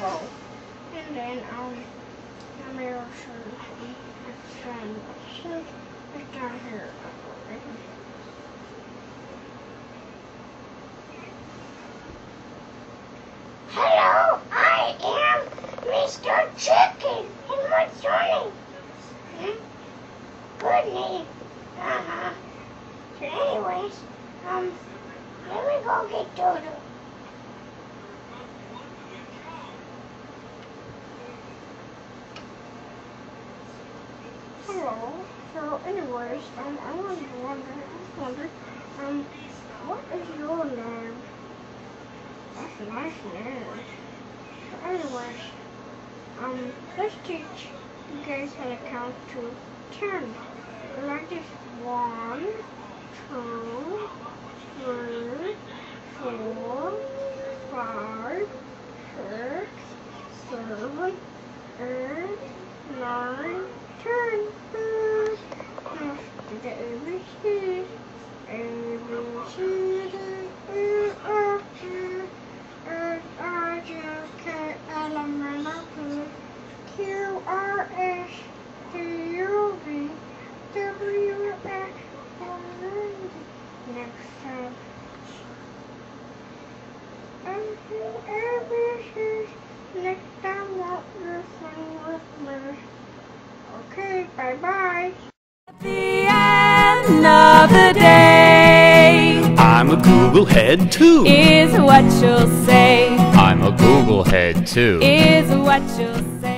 Bravo. And then American accent. So it's down here. Hello, I am Mr. Chicken. And what's your name? Good name. So anyways, let me go get Dodo. Hello. So anyways, I was wondering, what is your name? That's a nice name. So anyways, let's teach you guys how to count to 10. Like this: 1, 2, 3, 4, 5, 6, 7, 8, 9, 10. Now do the ABC. A, B, C, D, E, F, G, H, I, J, K, L, M, N, O, P, Q, R, S, T, U, V, W, X, Y, Z. Next time. ABCs. Next time, won't you sing with me? Okay, bye-bye. At the end of the day, I'm a Google head too. is what you'll say. I'm a Google head too. Is what you'll say.